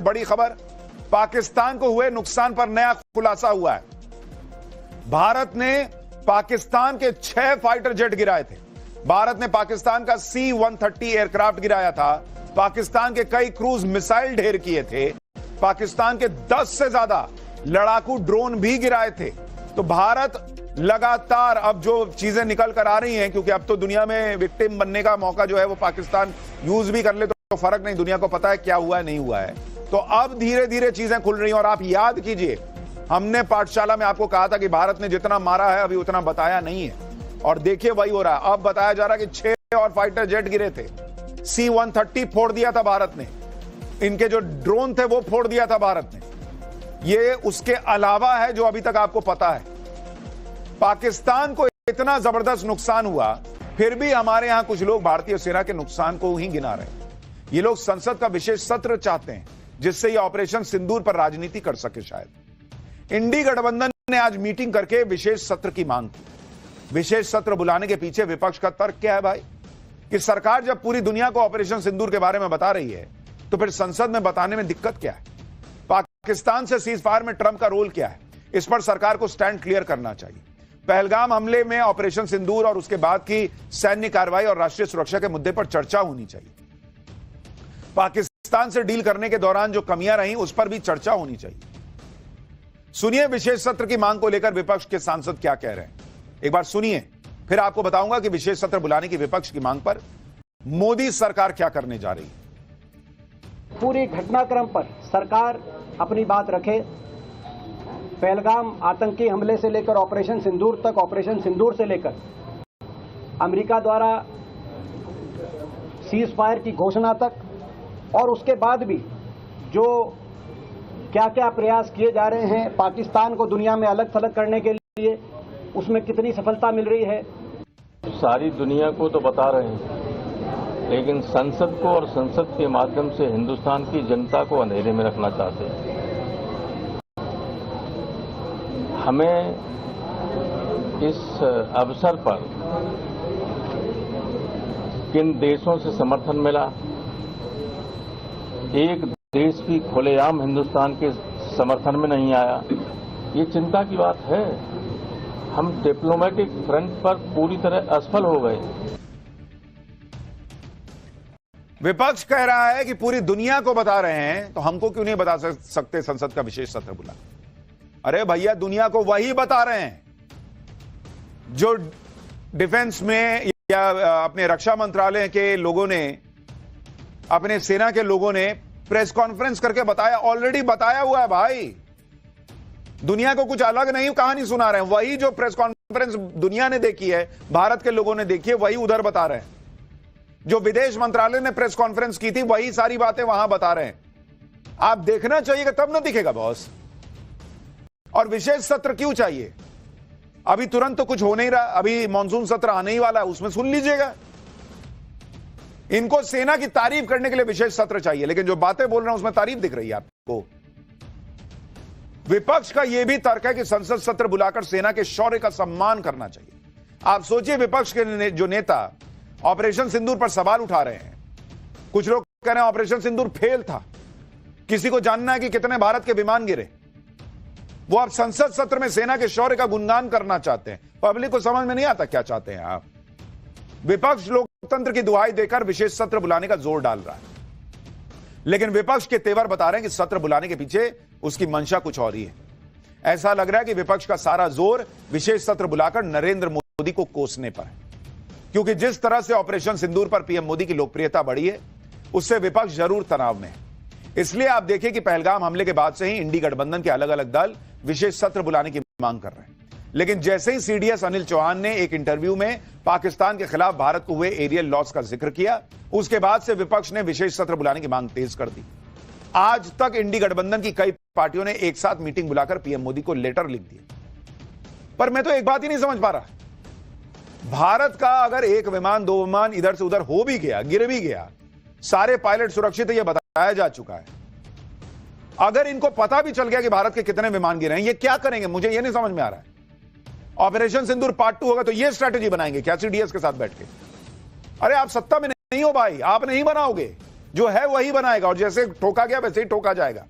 बड़ी खबर, पाकिस्तान को हुए नुकसान पर नया खुलासा हुआ है। भारत ने पाकिस्तान के 6 फाइटर जेट गिराए थे। भारत ने पाकिस्तान का C-130 एयरक्राफ्ट गिराया था। पाकिस्तान के कई क्रूज मिसाइल ढेर किए थे। पाकिस्तान के 10 से ज्यादा लड़ाकू ड्रोन भी गिराए थे। तो भारत लगातार अब जो चीजें निकल कर आ रही हैं, क्योंकि अब तो दुनिया में विक्टिम बनने का मौका जो है वो पाकिस्तान यूज भी कर ले तो फर्क नहीं, दुनिया को पता है क्या हुआ है नहीं हुआ है। तो अब धीरे धीरे चीजें खुल रही हैं। और आप याद कीजिए, हमने पाठशाला में आपको कहा था कि भारत ने जितना मारा है अभी उतना बताया नहीं है, और देखिए वही हो रहा है। अब बताया जा रहा है कि 6 और फाइटर जेट गिरे थे। C-130 फोड़ दिया था भारत ने, इनके जो ड्रोन थे वो फोड़ दिया था भारत ने। ये उसके अलावा है जो अभी तक आपको पता है। पाकिस्तान को इतना जबरदस्त नुकसान हुआ, फिर भी हमारे यहां कुछ लोग भारतीय सेना के नुकसान को ही गिना रहे हैं। ये लोग संसद का विशेष सत्र चाहते हैं जिससे ये ऑपरेशन सिंदूर पर राजनीति कर सके। शायद इंडी गठबंधन ने आज मीटिंग करके विशेष सत्र की मांग की। विशेष सत्र बुलाने के पीछे विपक्ष का तर्क क्या है भाई? कि सरकार जब पूरी दुनिया को ऑपरेशन सिंदूर के बारे में बता रही है तो फिर संसद में बताने में दिक्कत क्या है? पाकिस्तान से सीज फायर में ट्रंप का रोल क्या है? इस पर सरकार को स्टैंड क्लियर करना चाहिए। पहलगाम हमले में ऑपरेशन सिंदूर और उसके बाद की सैन्य कार्रवाई और राष्ट्रीय सुरक्षा के मुद्दे पर चर्चा होनी चाहिए। पाकिस्तान से डील करने के दौरान जो कमियां रही उस पर भी चर्चा होनी चाहिए। सुनिए विशेष सत्र की मांग को लेकर विपक्ष के सांसद क्या कह रहे हैं, एक बार सुनिए, फिर आपको बताऊंगा कि विशेष सत्र बुलाने की विपक्ष की मांग पर मोदी सरकार क्या करने जा रही है। पूरे घटनाक्रम पर सरकार अपनी बात रखे। पहलगाम आतंकी हमले से लेकर ऑपरेशन सिंदूर तक, ऑपरेशन सिंदूर से लेकर अमेरिका द्वारा सीज फायर की घोषणा तक, और उसके बाद भी जो क्या क्या प्रयास किए जा रहे हैं पाकिस्तान को दुनिया में अलग थलग करने के लिए, उसमें कितनी सफलता मिल रही है। सारी दुनिया को तो बता रहे हैं, लेकिन संसद को और संसद के माध्यम से हिंदुस्तान की जनता को अंधेरे में रखना चाहते हैं। हमें इस अवसर पर किन देशों से समर्थन मिला, एक देश भी खुलेआम हिंदुस्तान के समर्थन में नहीं आया, ये चिंता की बात है। हम डिप्लोमेटिक फ्रंट पर पूरी तरह असफल हो गए। विपक्ष कह रहा है कि पूरी दुनिया को बता रहे हैं, तो हमको क्यों नहीं बता सकते संसद का विशेष सत्र बुला? अरे भैया, दुनिया को वही बता रहे हैं जो डिफेंस में या अपने रक्षा मंत्रालय के लोगों ने, अपने सेना के लोगों ने प्रेस कॉन्फ्रेंस करके बताया। ऑलरेडी बताया हुआ है भाई, दुनिया को कुछ अलग नहीं कहानी सुना रहे हैं। वही जो प्रेस कॉन्फ्रेंस दुनिया ने देखी है, भारत के लोगों ने देखी है, वही उधर बता रहे हैं। जो विदेश मंत्रालय ने प्रेस कॉन्फ्रेंस की थी वही सारी बातें वहां बता रहे हैं। आप देखना चाहिए तब ना दिखेगा बॉस। और विशेष सत्र क्यों चाहिए? अभी तुरंत तो कुछ हो नहीं रहा, अभी मॉनसून सत्र आने ही वाला है, उसमें सुन लीजिएगा। इनको सेना की तारीफ करने के लिए विशेष सत्र चाहिए, लेकिन जो बातें बोल रहे हैं उसमें तारीफ दिख रही है आपको। विपक्ष का यह भी तर्क है कि संसद सत्र बुलाकर सेना के शौर्य का सम्मान करना चाहिए। आप सोचिए, विपक्ष के जो नेता ऑपरेशन सिंदूर पर सवाल उठा रहे हैं। कुछ लोग कह रहे हैं ऑपरेशन सिंदूर फेल था, किसी को जानना है कि कितने भारत के विमान गिरे। वो आप संसद सत्र में सेना के शौर्य का गुणगान करना चाहते हैं। पब्लिक को समझ में नहीं आता क्या चाहते हैं आप। विपक्ष लोकतंत्र की दुहाई देकर विशेष सत्र बुलाने का जोर डाल रहा है, लेकिन विपक्ष के तेवर बता रहे हैं कि सत्र बुलाने के पीछे उसकी मंशा कुछ और ही है। ऐसा लग रहा है कि विपक्ष का सारा जोर विशेष सत्र बुलाकर नरेंद्र मोदी को कोसने पर है, क्योंकि जिस तरह से ऑपरेशन सिंदूर पर पीएम मोदी की लोकप्रियता बढ़ी है, उससे विपक्ष जरूर तनाव में है। इसलिए आप देखिए कि पहलगाम हमले के बाद से ही इंडी गठबंधन के अलग अलग दल विशेष सत्र बुलाने की मांग कर रहे हैं। लेकिन जैसे ही सीडीएस अनिल चौहान ने एक इंटरव्यू में पाकिस्तान के खिलाफ भारत को हुए एरियल लॉस का जिक्र किया, उसके बाद से विपक्ष ने विशेष सत्र बुलाने की मांग तेज कर दी। आज तक इंडी गठबंधन की कई पार्टियों ने एक साथ मीटिंग बुलाकर पीएम मोदी को लेटर लिख दिए। पर मैं तो एक बात ही नहीं समझ पा रहा, भारत का अगर एक विमान, 2 विमान इधर से उधर हो भी गया, गिर भी गया, सारे पायलट सुरक्षित है, यह बताया जा चुका है। अगर इनको पता भी चल गया कि भारत के कितने विमान गिरे हैं, ये क्या करेंगे? मुझे यह नहीं समझ में आ रहा है। ऑपरेशन सिंदूर पार्ट 2 होगा तो ये स्ट्रैटेजी बनाएंगे क्या सीडीएस के साथ बैठ के? अरे आप सत्ता में नहीं हो भाई, आप नहीं बनाओगे। जो है वही बनाएगा और जैसे ठोका गया वैसे ही ठोका जाएगा।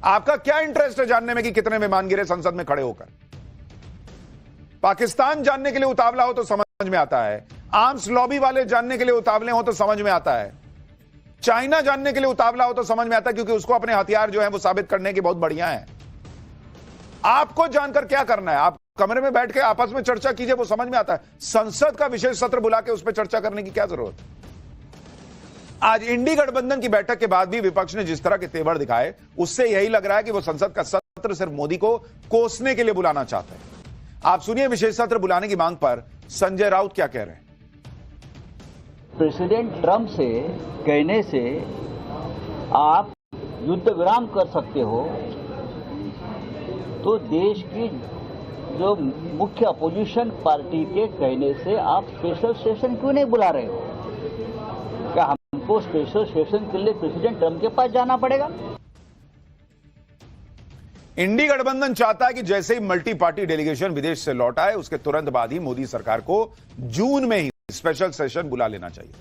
आपका क्या इंटरेस्ट है जानने में कि कितने विमान गिरे संसद में खड़े होकर? पाकिस्तान जानने के लिए उतावला हो तो समझ में आता है, आर्म्स लॉबी वाले जानने के लिए उतावले हो तो समझ में आता है, चाइना जानने के लिए उतावला हो तो समझ में आता है, क्योंकि उसको अपने हथियार जो है वो साबित करने की बहुत बढ़िया है। आपको जानकर क्या करना है? आप कमरे में बैठ के आपस में चर्चा कीजिए, वो समझ में आता है। संसद का विशेष सत्र बुला के उस पर चर्चा करने की क्या जरूरत है? आज इंडी गठबंधन की बैठक के बाद भी विपक्ष ने जिस तरह के तेवर दिखाए, उससे यही लग रहा है कि वो संसद का सत्र सिर्फ मोदी को कोसने के लिए बुलाना चाहते हैं। आप सुनिए विशेष सत्र बुलाने की मांग पर संजय राउत क्या कह रहे हैं। प्रेसिडेंट ट्रंप से कहने से आप युद्ध विराम कर सकते हो, तो देश की जो मुख्य अपोजिशन पार्टी के कहने से आप स्पेशल सेशन क्यों नहीं बुला रहे हो? क्या हमको स्पेशल सेशन के लिए प्रेसिडेंट ट्रंप के पास जाना पड़ेगा? इंडी गठबंधन चाहता है कि जैसे ही मल्टी पार्टी डेलीगेशन विदेश से लौट आए, उसके तुरंत बाद ही मोदी सरकार को जून में ही स्पेशल सेशन बुला लेना चाहिए।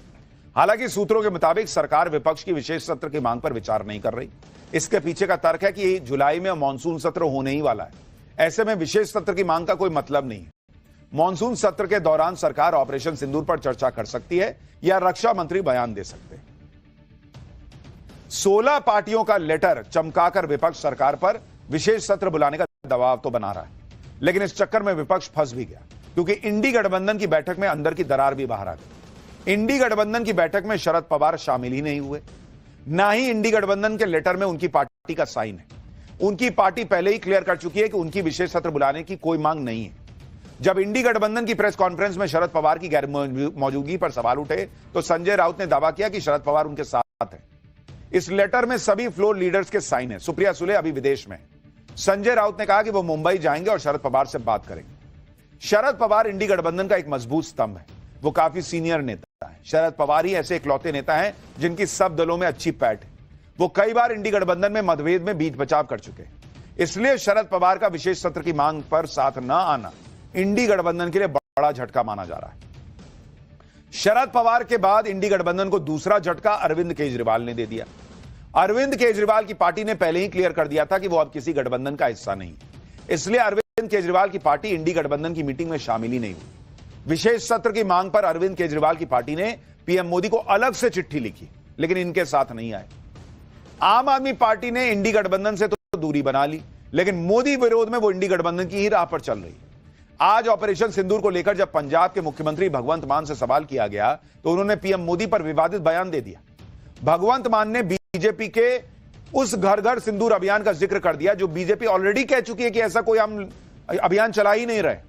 हालांकि सूत्रों के मुताबिक सरकार विपक्ष की विशेष सत्र की मांग पर विचार नहीं कर रही। इसके पीछे का तर्क है कि जुलाई में मानसून सत्र होने ही वाला है, ऐसे में विशेष सत्र की मांग का कोई मतलब नहीं है। मानसून सत्र के दौरान सरकार ऑपरेशन सिंदूर पर चर्चा कर सकती है या रक्षा मंत्री बयान दे सकते हैं। 16 पार्टियों का लेटर चमकाकर विपक्ष सरकार पर विशेष सत्र बुलाने का दबाव तो बना रहा है, लेकिन इस चक्कर में विपक्ष फंस भी गया, क्योंकि इंडी गठबंधन की बैठक में अंदर की दरार भी बाहर आ गई। इंडी गठबंधन की बैठक में शरद पवार शामिल ही नहीं हुए, ना ही इंडी गठबंधन के लेटर में उनकी पार्टी का साइन है। उनकी पार्टी पहले ही क्लियर कर चुकी है कि उनकी विशेष सत्र बुलाने की कोई मांग नहीं है। जब इंडी गठबंधन की प्रेस कॉन्फ्रेंस में शरद पवार की गैर मौजूदगी पर सवाल उठे तो संजय राउत ने दावा किया कि शरद पवार उनके साथ है। इस लेटर में सभी फ्लोर लीडर्स के साइन है। सुप्रिया सुले अभी विदेश में। संजय राउत ने कहा कि वो मुंबई जाएंगे और शरद पवार से बात करेंगे। शरद पवार इंडी गठबंधन का एक मजबूत स्तंभ है, वो काफी सीनियर नेता है। शरद पवार ही ऐसे इकलौते नेता हैं जिनकी सब दलों में अच्छी पैठ है। वो कई बार इंडी गठबंधन में मतभेद में बीच बचाव कर चुके हैं। इसलिए शरद पवार का विशेष सत्र की मांग पर साथ न आना इंडी गठबंधन के लिए बड़ा झटका माना जा रहा है। शरद पवार के बाद इंडी गठबंधन को दूसरा झटका अरविंद केजरीवाल ने दे दिया। अरविंद केजरीवाल की पार्टी ने पहले ही क्लियर कर दिया था कि वो अब किसी गठबंधन का हिस्सा नहीं है। इसलिए अरविंद केजरीवाल की पार्टी इंडी गठबंधन की मीटिंग में शामिल ही नहीं हुई। विशेष सत्र की मांग पर अरविंद केजरीवाल की पार्टी ने पीएम मोदी को अलग से चिट्ठी लिखी, लेकिन इनके साथ नहीं आए। आम आदमी पार्टी ने इंडी गठबंधन से तो दूरी बना ली, लेकिन मोदी विरोध में वो इंडी गठबंधन की ही राह पर चल रही है। आज ऑपरेशन सिंदूर को लेकर जब पंजाब के मुख्यमंत्री भगवंत मान से सवाल किया गया तो उन्होंने पीएम मोदी पर विवादित बयान दे दिया। भगवंत मान ने बीजेपी के उस घर घर सिंदूर अभियान का जिक्र कर दिया जो बीजेपी ऑलरेडी कह चुकी है कि ऐसा कोई हम अभियान चला ही नहीं रहे।